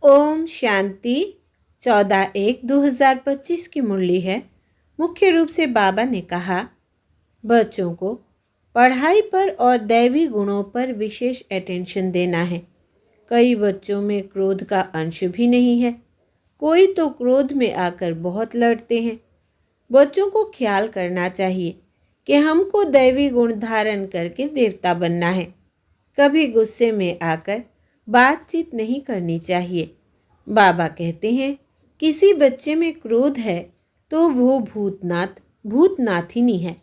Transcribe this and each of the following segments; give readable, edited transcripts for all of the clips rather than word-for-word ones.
ओम शांति 14/1/2025 की मुरली है। मुख्य रूप से बाबा ने कहा, बच्चों को पढ़ाई पर और दैवी गुणों पर विशेष अटेंशन देना है। कई बच्चों में क्रोध का अंश भी नहीं है। कोई तो क्रोध में आकर बहुत लड़ते हैं। बच्चों को ख्याल करना चाहिए कि हमको दैवी गुण धारण करके देवता बनना है। कभी गुस्से में आकर बातचीत नहीं करनी चाहिए। बाबा कहते हैं, किसी बच्चे में क्रोध है तो वो भूतनाथिनी है।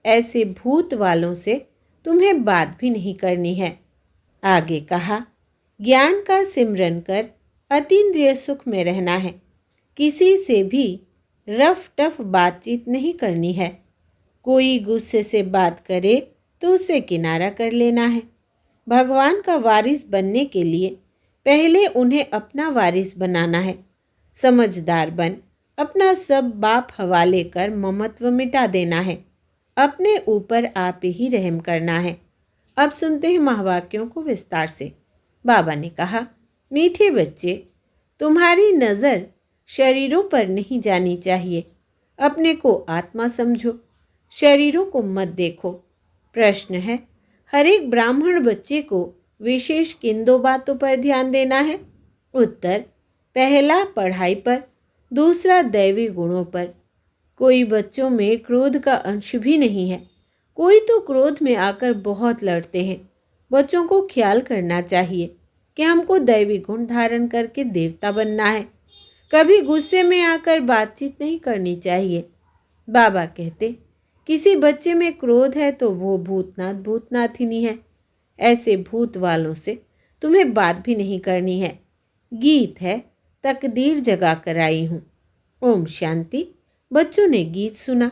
ऐसे भूत वालों से तुम्हें बात भी नहीं करनी है। आगे कहा, ज्ञान का सिमरन कर अतीन्द्रिय सुख में रहना है। किसी से भी रफ टफ बातचीत नहीं करनी है। कोई गुस्से से बात करे तो उसे किनारा कर लेना है। भगवान का वारिस बनने के लिए पहले उन्हें अपना वारिस बनाना है। समझदार बन अपना सब बाप हवाले कर ममत्व मिटा देना है। अपने ऊपर आप ही रहम करना है। अब सुनते हैं महावाक्यों को विस्तार से। बाबा ने कहा, मीठे बच्चे, तुम्हारी नज़र शरीरों पर नहीं जानी चाहिए। अपने को आत्मा समझो, शरीरों को मत देखो। प्रश्न है, हर एक ब्राह्मण बच्चे को विशेष किन दो बातों पर ध्यान देना है? उत्तर, पहला पढ़ाई पर, दूसरा दैवी गुणों पर। कोई बच्चों में क्रोध का अंश भी नहीं है। कोई तो क्रोध में आकर बहुत लड़ते हैं। बच्चों को ख्याल करना चाहिए कि हमको दैवी गुण धारण करके देवता बनना है। कभी गुस्से में आकर बातचीत नहीं करनी चाहिए। बाबा कहते, किसी बच्चे में क्रोध है तो वो भूतनाथिनी है। ऐसे भूत वालों से तुम्हें बात भी नहीं करनी है। गीत है, तकदीर जगा कर आई हूँ। ओम शांति। बच्चों ने गीत सुना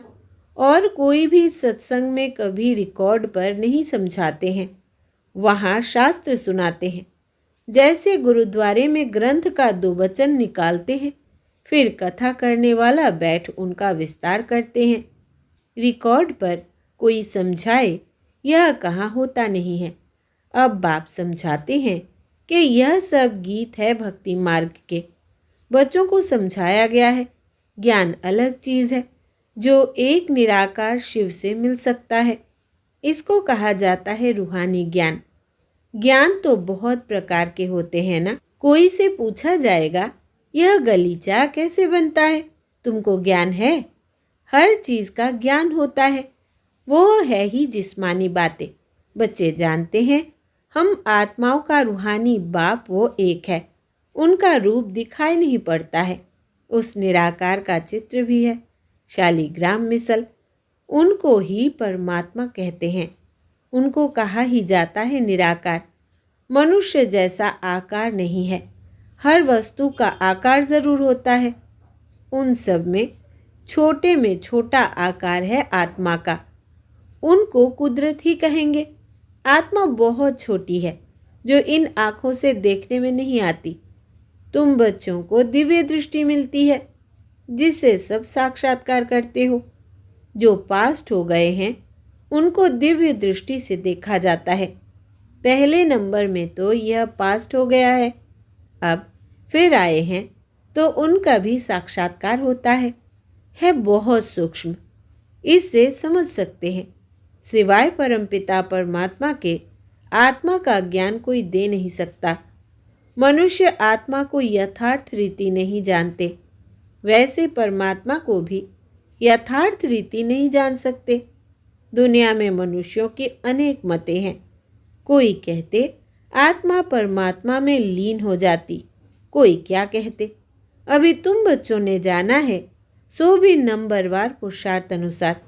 और कोई भी सत्संग में कभी रिकॉर्ड पर नहीं समझाते हैं। वहाँ शास्त्र सुनाते हैं। जैसे गुरुद्वारे में ग्रंथ का 2 वचन निकालते हैं, फिर कथा करने वाला बैठ उनका विस्तार करते हैं। रिकॉर्ड पर कोई समझाए, यह कहाँ होता नहीं है। अब बाप समझाते हैं कि यह सब गीत है भक्ति मार्ग के। बच्चों को समझाया गया है, ज्ञान अलग चीज़ है जो एक निराकार शिव से मिल सकता है। इसको कहा जाता है रूहानी ज्ञान। ज्ञान तो बहुत प्रकार के होते हैं ना। कोई से पूछा जाएगा, यह गलीचा कैसे बनता है? तुमको ज्ञान है? हर चीज़ का ज्ञान होता है। वो है ही जिस्मानी बातें। बच्चे जानते हैं, हम आत्माओं का रूहानी बाप वो एक है। उनका रूप दिखाई नहीं पड़ता है। उस निराकार का चित्र भी है। शालिग्राम मिसल, उनको ही परमात्मा कहते हैं। उनको कहा ही जाता है निराकार। मनुष्य जैसा आकार नहीं है। हर वस्तु का आकार ज़रूर होता है। उन सब में छोटा आकार है आत्मा का। उनको कुदरत ही कहेंगे। आत्मा बहुत छोटी है जो इन आँखों से देखने में नहीं आती। तुम बच्चों को दिव्य दृष्टि मिलती है जिससे सब साक्षात्कार करते हो। जो पास्ट हो गए हैं उनको दिव्य दृष्टि से देखा जाता है। पहले नंबर में तो यह पास्ट हो गया है, अब फिर आए हैं तो उनका भी साक्षात्कार होता है बहुत सूक्ष्म। इससे समझ सकते हैं, सिवाय परमपिता परमात्मा के आत्मा का ज्ञान कोई दे नहीं सकता। मनुष्य आत्मा को यथार्थ रीति नहीं जानते, वैसे परमात्मा को भी यथार्थ रीति नहीं जान सकते। दुनिया में मनुष्यों की अनेक मतें हैं। कोई कहते आत्मा परमात्मा में लीन हो जाती, कोई क्या कहते। अभी तुम बच्चों ने जाना है, सो भी नंबरवार पुरुषार्थ अनुसार।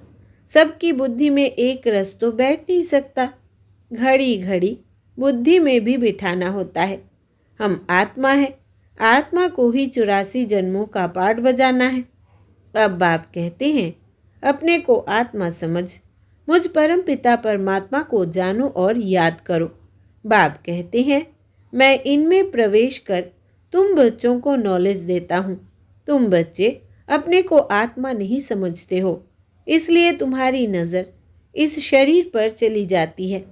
सबकी बुद्धि में एक रस तो बैठ नहीं सकता। घड़ी घड़ी बुद्धि में भी बिठाना होता है। हम आत्मा है, आत्मा को ही 84 जन्मों का पाठ बजाना है। अब बाप कहते हैं, अपने को आत्मा समझ, मुझ परम पिता परमात्मा को जानो और याद करो। बाप कहते हैं, मैं इनमें प्रवेश कर तुम बच्चों को नॉलेज देता हूँ। तुम बच्चे अपने को आत्मा नहीं समझते हो, इसलिए तुम्हारी नज़र इस शरीर पर चली जाती है।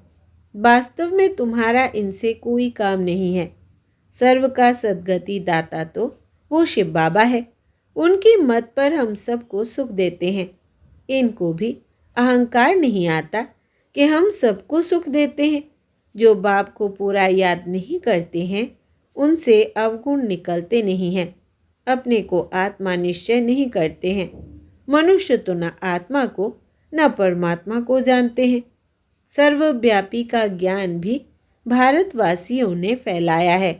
वास्तव में तुम्हारा इनसे कोई काम नहीं है। सर्व का सद्गति दाता तो वो शिव बाबा है। उनकी मत पर हम सबको सुख देते हैं। इनको भी अहंकार नहीं आता कि हम सबको सुख देते हैं। जो बाप को पूरा याद नहीं करते हैं उनसे अवगुण निकलते नहीं हैं। अपने को आत्मा निश्चय नहीं करते हैं। मनुष्य तो न आत्मा को न परमात्मा को जानते हैं। सर्वव्यापी का ज्ञान भी भारतवासियों ने फैलाया है।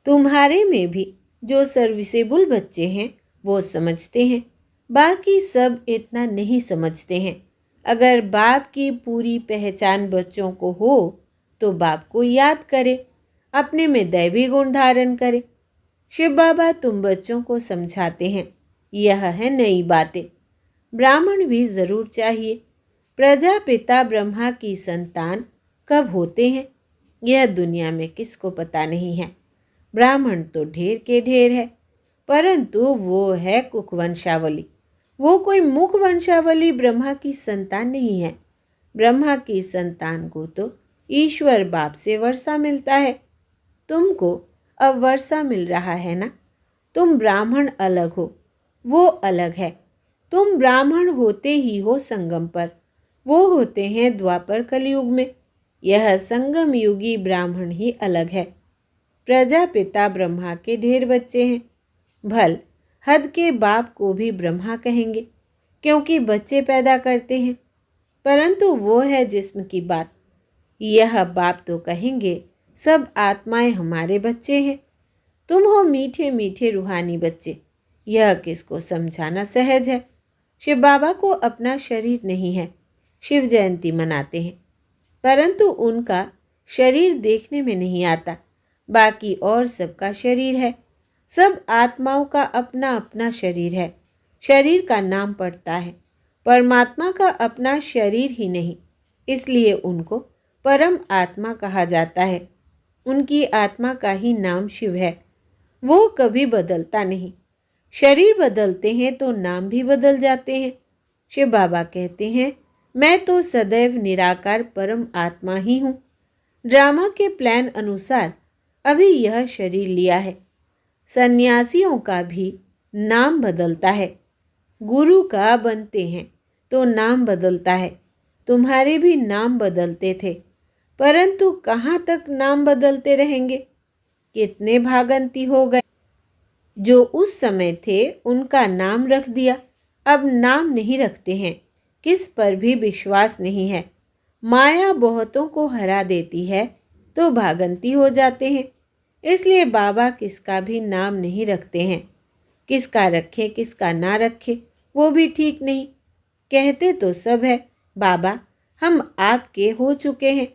तुम्हारे में भी जो सर्विसेबल बच्चे हैं वो समझते हैं, बाकी सब इतना नहीं समझते हैं। अगर बाप की पूरी पहचान बच्चों को हो तो बाप को याद करे, अपने में दैवी गुण धारण करे। शिव बाबा तुम बच्चों को समझाते हैं, यह है नई बातें। ब्राह्मण भी ज़रूर चाहिए। प्रजापिता ब्रह्मा की संतान कब होते हैं यह दुनिया में किसको पता नहीं है। ब्राह्मण तो ढेर के ढेर है, परंतु वो है कुकवंशावली। वो कोई मुख वंशावली ब्रह्मा की संतान नहीं है। ब्रह्मा की संतान को तो ईश्वर बाप से वर्षा मिलता है। तुमको अब वर्षा मिल रहा है ना। तुम ब्राह्मण अलग हो, वो अलग है। तुम ब्राह्मण होते ही हो संगम पर, वो होते हैं द्वापर कलयुग में। यह संगम युगी ब्राह्मण ही अलग है। प्रजापिता ब्रह्मा के ढेर बच्चे हैं। भल हद के बाप को भी ब्रह्मा कहेंगे क्योंकि बच्चे पैदा करते हैं, परंतु वो है जिस्म की बात। यह बाप तो कहेंगे सब आत्माएं हमारे बच्चे हैं। तुम हो मीठे मीठे रूहानी बच्चे। यह किसको समझाना सहज है। शिव बाबा को अपना शरीर नहीं है। शिव जयंती मनाते हैं, परंतु उनका शरीर देखने में नहीं आता। बाकी और सबका शरीर है। सब आत्माओं का अपना अपना शरीर है। शरीर का नाम पड़ता है, परमात्मा का अपना शरीर ही नहीं। इसलिए उनको परम आत्मा कहा जाता है। उनकी आत्मा का ही नाम शिव है। वो कभी बदलता नहीं। शरीर बदलते हैं तो नाम भी बदल जाते हैं। शिव बाबा कहते हैं मैं तो सदैव निराकार परम आत्मा ही हूँ। ड्रामा के प्लान अनुसार अभी यह शरीर लिया है। सन्यासियों का भी नाम बदलता है। गुरु का बनते हैं तो नाम बदलता है। तुम्हारे भी नाम बदलते थे, परंतु कहाँ तक नाम बदलते रहेंगे। कितने भागंती हो गए। जो उस समय थे उनका नाम रख दिया, अब नाम नहीं रखते हैं। किस पर भी विश्वास नहीं है। माया बहुतों को हरा देती है तो भागंती हो जाते हैं। इसलिए बाबा किसका भी नाम नहीं रखते हैं। किसका रखे किसका ना रखे वो भी ठीक नहीं। कहते तो सब है बाबा हम आपके हो चुके हैं,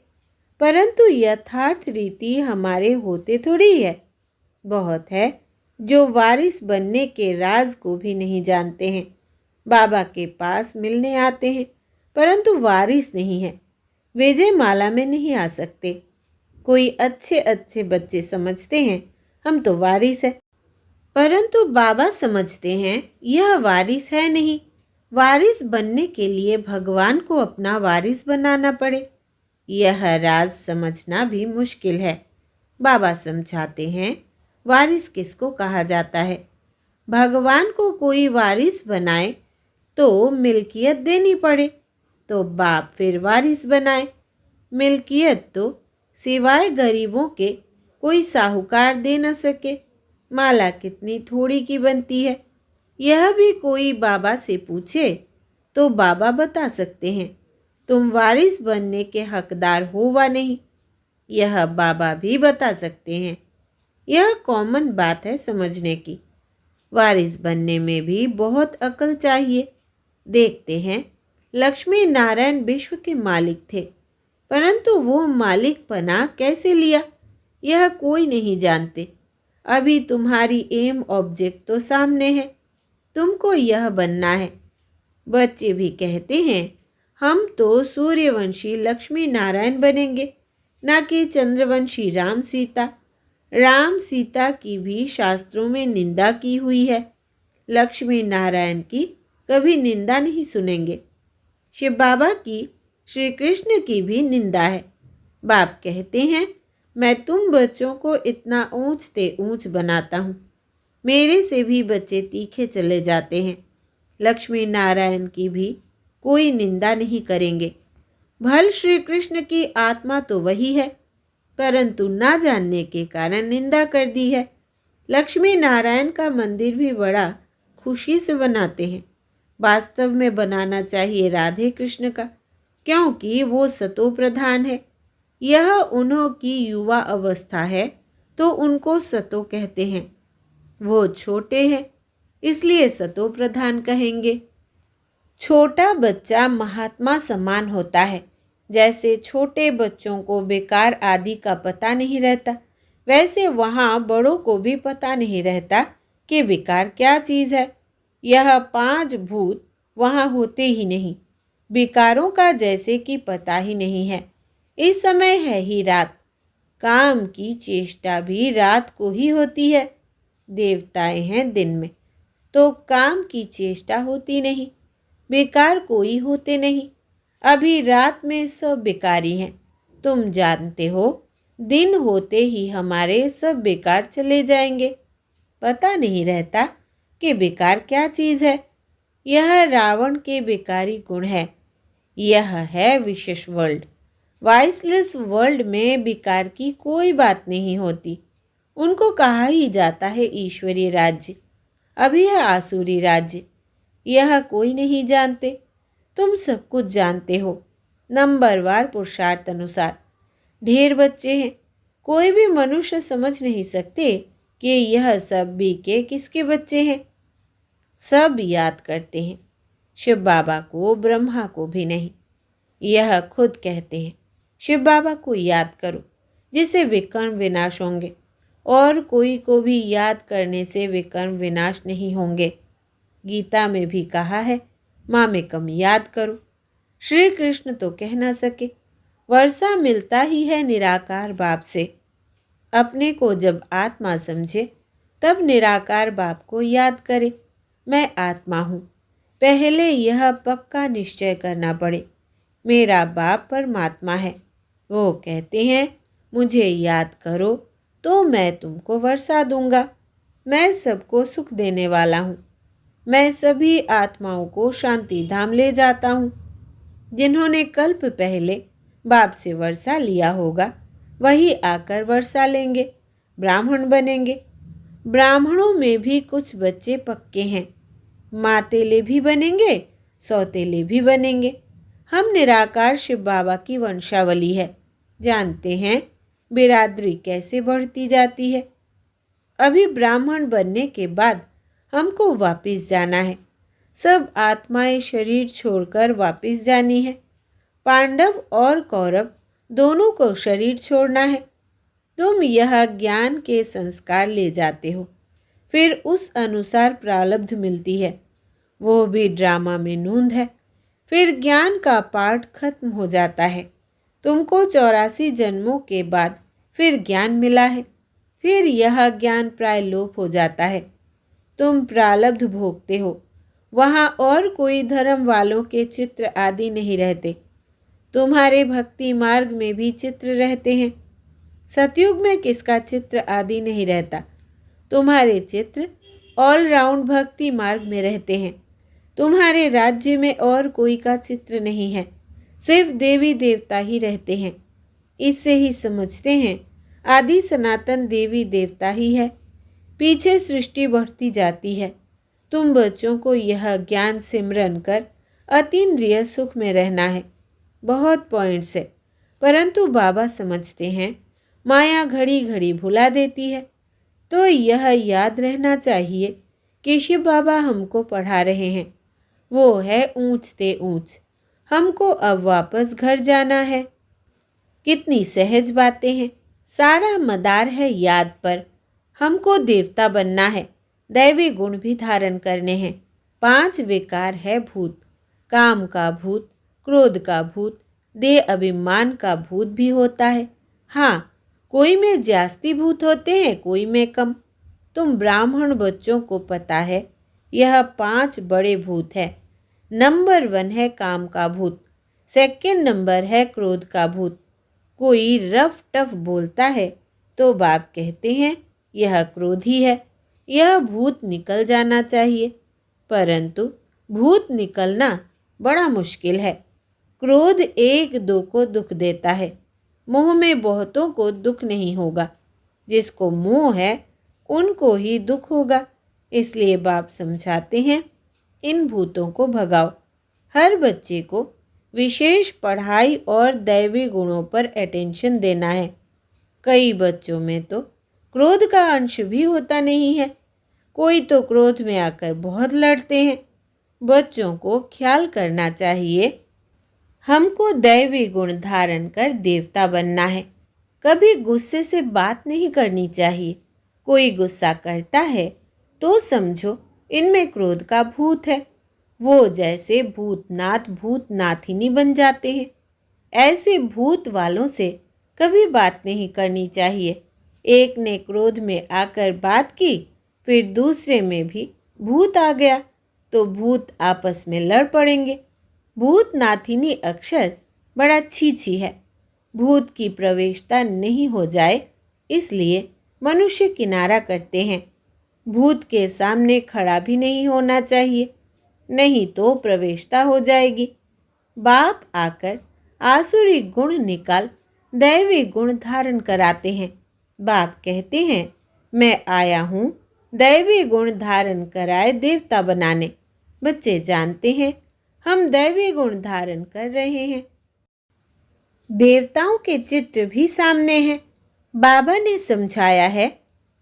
परंतु यथार्थ रीति हमारे होते थोड़ी है। बहुत है जो वारिस बनने के राज को भी नहीं जानते हैं। बाबा के पास मिलने आते हैं, परंतु वारिस नहीं है। विजय माला में नहीं आ सकते। कोई अच्छे अच्छे बच्चे समझते हैं हम तो वारिस है, परंतु बाबा समझते हैं यह वारिस है नहीं। वारिस बनने के लिए भगवान को अपना वारिस बनाना पड़े। यह राज समझना भी मुश्किल है। बाबा समझाते हैं वारिस किसको कहा जाता है। भगवान को कोई वारिस बनाए तो मिल्कियत देनी पड़े, तो बाप फिर वारिस बनाए। मिल्कियत तो सिवाय गरीबों के कोई साहूकार दे न सके। माला कितनी थोड़ी की बनती है, यह भी कोई बाबा से पूछे तो बाबा बता सकते हैं। तुम वारिस बनने के हकदार हो वा नहीं, यह बाबा भी बता सकते हैं। यह कॉमन बात है समझने की। वारिस बनने में भी बहुत अकल चाहिए। देखते हैं लक्ष्मी नारायण विश्व के मालिक थे, परंतु वो मालिक पना कैसे लिया यह कोई नहीं जानते। अभी तुम्हारी एम ऑब्जेक्ट तो सामने है, तुमको यह बनना है। बच्चे भी कहते हैं हम तो सूर्यवंशी लक्ष्मी नारायण बनेंगे, ना कि चंद्रवंशी राम सीता। राम सीता की भी शास्त्रों में निंदा की हुई है, लक्ष्मी नारायण की कभी निंदा नहीं सुनेंगे। शिव बाबा की श्री कृष्ण की भी निंदा है। बाप कहते हैं मैं तुम बच्चों को इतना ऊंचते ऊंच बनाता हूँ। मेरे से भी बच्चे तीखे चले जाते हैं। लक्ष्मी नारायण की भी कोई निंदा नहीं करेंगे। भल श्री कृष्ण की आत्मा तो वही है, परंतु ना जानने के कारण निंदा कर दी है। लक्ष्मी नारायण का मंदिर भी बड़ा खुशी से बनाते हैं। वास्तव में बनाना चाहिए राधे कृष्ण का, क्योंकि वो सतो प्रधान है। यह उन्हों की युवा अवस्था है तो उनको सतो कहते हैं। वो छोटे हैं इसलिए सतो प्रधान कहेंगे। छोटा बच्चा महात्मा समान होता है। जैसे छोटे बच्चों को बेकार आदि का पता नहीं रहता, वैसे वहाँ बड़ों को भी पता नहीं रहता कि बेकार क्या चीज़ है। यह 5 भूत वहाँ होते ही नहीं। विकारों का जैसे कि पता ही नहीं है। इस समय है ही रात। काम की चेष्टा भी रात को ही होती है। देवताएं हैं दिन में, तो काम की चेष्टा होती नहीं। बेकार कोई होते नहीं। अभी रात में सब बेकारी हैं। तुम जानते हो, दिन होते ही हमारे सब बेकार चले जाएंगे। पता नहीं रहता कि बेकार क्या चीज़ है। यह रावण के बेकारी गुण है। यह है विशेष वर्ल्ड। वाइसलेस वर्ल्ड में बेकार की कोई बात नहीं होती। उनको कहा ही जाता है ईश्वरीय राज्य। अभी है आसुरी राज्य। यह कोई नहीं जानते। तुम सब कुछ जानते हो। नंबरवार पुरुषार्थ अनुसार ढेर बच्चे हैं। कोई भी मनुष्य समझ नहीं सकते कि यह सब भी के किसके बच्चे हैं। सब याद करते हैं, शिव बाबा को, ब्रह्मा को भी नहीं। यह खुद कहते हैं, शिव बाबा को याद करो जिससे विकर्म विनाश होंगे, और कोई को भी याद करने से विकर्म विनाश नहीं होंगे। गीता में भी कहा है, मामेकम याद करो। श्री कृष्ण तो कह ना सके। वर्षा मिलता ही है निराकार बाप से। अपने को जब आत्मा समझे तब निराकार बाप को याद करे, मैं आत्मा हूँ। पहले यह पक्का निश्चय करना पड़े, मेरा बाप परमात्मा है। वो कहते हैं, मुझे याद करो तो मैं तुमको वर्षा दूंगा। मैं सबको सुख देने वाला हूँ। मैं सभी आत्माओं को शांति धाम ले जाता हूँ। जिन्होंने कल्प पहले बाप से वर्षा लिया होगा वही आकर वर्षा लेंगे, ब्राह्मण बनेंगे। ब्राह्मणों में भी कुछ बच्चे पक्के हैं। मातेले भी बनेंगे, सौतेले भी बनेंगे। हम निराकार शिव बाबा की वंशावली है। जानते हैं बिरादरी कैसे बढ़ती जाती है। अभी ब्राह्मण बनने के बाद हमको वापस जाना है। सब आत्माएं शरीर छोड़कर वापस जानी है। पांडव और कौरव दोनों को शरीर छोड़ना है। तुम यह ज्ञान के संस्कार ले जाते हो, फिर उस अनुसार प्रारब्ध मिलती है। वो भी ड्रामा में नूंद है। फिर ज्ञान का पाठ खत्म हो जाता है। तुमको 84 जन्मों के बाद फिर ज्ञान मिला है। फिर यह ज्ञान प्राय लोप हो जाता है। तुम प्रारब्ध भोगते हो। वहाँ और कोई धर्म वालों के चित्र आदि नहीं रहते। तुम्हारे भक्ति मार्ग में भी चित्र रहते हैं। सतयुग में किसका चित्र आदि नहीं रहता। तुम्हारे चित्र ऑलराउंड भक्ति मार्ग में रहते हैं। तुम्हारे राज्य में और कोई का चित्र नहीं है, सिर्फ देवी देवता ही रहते हैं। इससे ही समझते हैं आदि सनातन देवी देवता ही है। पीछे सृष्टि बढ़ती जाती है। तुम बच्चों को यह ज्ञान सिमरन कर अतीन्द्रिय सुख में रहना है। बहुत पॉइंट्स है, परंतु बाबा समझते हैं माया घड़ी घड़ी भुला देती है। तो यह याद रहना चाहिए कि शिव बाबा हमको पढ़ा रहे हैं। वो है ऊंचते ऊंच। हमको अब वापस घर जाना है। कितनी सहज बातें हैं। सारा मदार है याद पर। हमको देवता बनना है। दैवी गुण भी धारण करने हैं। 5 विकार है भूत। काम का भूत, क्रोध का भूत, देह अभिमान का भूत भी होता है। हाँ, कोई में जास्ती भूत होते हैं, कोई में कम। तुम ब्राह्मण बच्चों को पता है यह 5 बड़े भूत है। नंबर 1 है काम का भूत। सेकंड नंबर है क्रोध का भूत। कोई रफ टफ बोलता है तो बाप कहते हैं यह क्रोधी है, यह भूत निकल जाना चाहिए। परंतु भूत निकलना बड़ा मुश्किल है। क्रोध एक दो को दुख देता है, मोह में बहुतों को दुख नहीं होगा। जिसको मोह है उनको ही दुख होगा। इसलिए बाप समझाते हैं इन भूतों को भगाओ। हर बच्चे को विशेष पढ़ाई और दैवी गुणों पर अटेंशन देना है। कई बच्चों में तो क्रोध का अंश भी होता नहीं है। कोई तो क्रोध में आकर बहुत लड़ते हैं। बच्चों को ख्याल करना चाहिए हमको दैवी गुण धारण कर देवता बनना है। कभी गुस्से से बात नहीं करनी चाहिए। कोई गुस्सा करता है तो समझो इनमें क्रोध का भूत है। वो जैसे भूतनाथ भूतनाथिनी बन जाते हैं। ऐसे भूत वालों से कभी बात नहीं करनी चाहिए। एक ने क्रोध में आकर बात की, फिर दूसरे में भी भूत आ गया तो भूत आपस में लड़ पड़ेंगे। भूतनाथिनी अक्षर बड़ा छी है। भूत की प्रवेशता नहीं हो जाए इसलिए मनुष्य किनारा करते हैं। भूत के सामने खड़ा भी नहीं होना चाहिए, नहीं तो प्रवेशता हो जाएगी। बाप आकर आसुरी गुण निकाल दैवी गुण धारण कराते हैं। बाप कहते हैं मैं आया हूँ दैवी गुण धारण कराए देवता बनाने। बच्चे जानते हैं हम दैवी गुण धारण कर रहे हैं। देवताओं के चित्र भी सामने हैं। बाबा ने समझाया है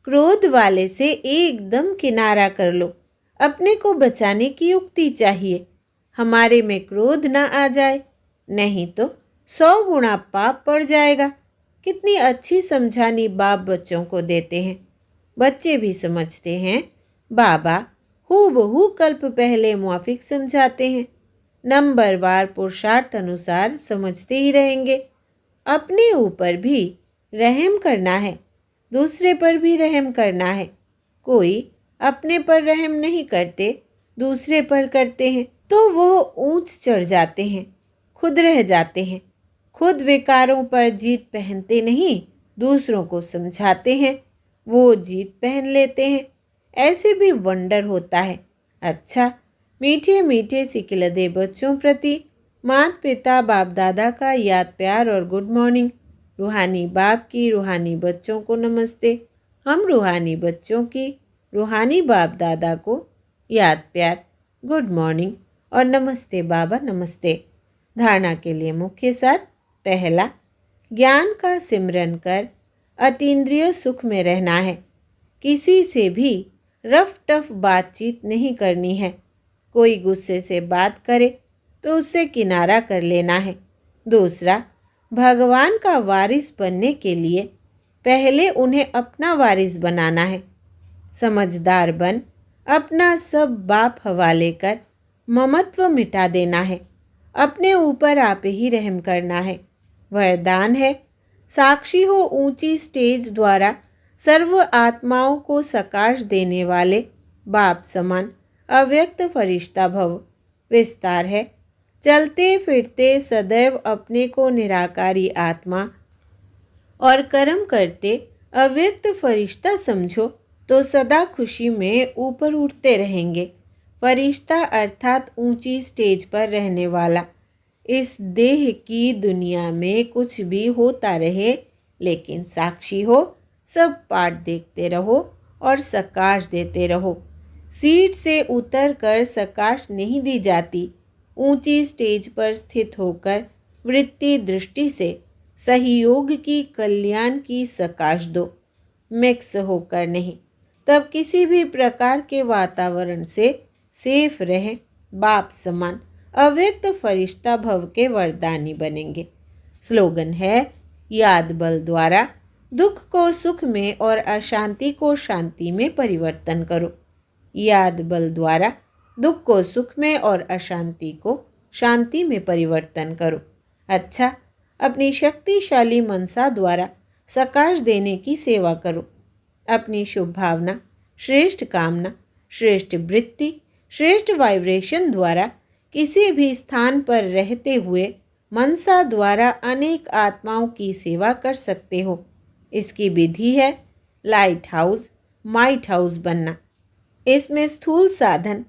क्रोध वाले से एकदम किनारा कर लो। अपने को बचाने की युक्ति चाहिए। हमारे में क्रोध ना आ जाए, नहीं तो 100 गुना पाप पड़ जाएगा। कितनी अच्छी समझानी बाप बच्चों को देते हैं। बच्चे भी समझते हैं बाबा हूबहू कल्प पहले मुआफिक समझाते हैं। नंबरवार पुरुषार्थ अनुसार समझते ही रहेंगे। अपने ऊपर भी रहम करना है, दूसरे पर भी रहम करना है। कोई अपने पर रहम नहीं करते, दूसरे पर करते हैं तो वो ऊंच चढ़ जाते हैं, खुद रह जाते हैं। खुद विकारों पर जीत पहनते नहीं, दूसरों को समझाते हैं, वो जीत पहन लेते हैं। ऐसे भी वंडर होता है। अच्छा, मीठे मीठे सिकिलदे बच्चों प्रति माता पिता बाप दादा का याद प्यार और गुड मॉर्निंग। रूहानी बाप की रूहानी बच्चों को नमस्ते। हम रूहानी बच्चों की रूहानी बाप दादा को याद प्यार, गुड मॉर्निंग और नमस्ते बाबा नमस्ते। धारणा के लिए मुख्य सार। पहला, ज्ञान का सिमरन कर अतीन्द्रिय सुख में रहना है। किसी से भी रफ टफ बातचीत नहीं करनी है। कोई गुस्से से बात करे तो उससे किनारा कर लेना है। दूसरा, भगवान का वारिस बनने के लिए पहले उन्हें अपना वारिस बनाना है। समझदार बन अपना सब बाप हवाले कर ममत्व मिटा देना है। अपने ऊपर आप ही रहम करना है। वरदान है साक्षी हो ऊंची स्टेज द्वारा सर्व आत्माओं को सकाश देने वाले बाप समान अव्यक्त फरिश्ता भव। विस्तार है चलते फिरते सदैव अपने को निराकारी आत्मा और कर्म करते अव्यक्त फरिश्ता समझो तो सदा खुशी में ऊपर उठते रहेंगे। फरिश्ता अर्थात ऊंची स्टेज पर रहने वाला। इस देह की दुनिया में कुछ भी होता रहे लेकिन साक्षी हो, सब पाठ देखते रहो और सकाश देते रहो। सीट से उतर कर सकाश नहीं दी जाती। ऊंची स्टेज पर स्थित होकर वृत्ति दृष्टि से सहयोग की कल्याण की सकाश दो, मिक्स होकर नहीं। तब किसी भी प्रकार के वातावरण से सेफ रहे। बाप समान अव्यक्त फरिश्ता भव के वरदानी बनेंगे। स्लोगन है याद बल द्वारा दुख को सुख में और अशांति को शांति में परिवर्तन करो। याद बल द्वारा दुख को सुख में और अशांति को शांति में परिवर्तन करो। अच्छा, अपनी शक्तिशाली मनसा द्वारा सकाश देने की सेवा करो। अपनी शुभ भावना, श्रेष्ठ कामना, श्रेष्ठ वृत्ति, श्रेष्ठ वाइब्रेशन द्वारा किसी भी स्थान पर रहते हुए मनसा द्वारा अनेक आत्माओं की सेवा कर सकते हो। इसकी विधि है लाइट हाउस माइट हाउस बनना। इसमें स्थूल साधन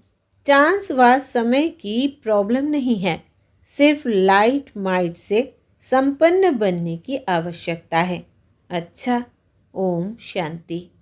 चांस व समय की प्रॉब्लम नहीं है, सिर्फ लाइट माइट से संपन्न बनने की आवश्यकता है। अच्छा, ओम शांति।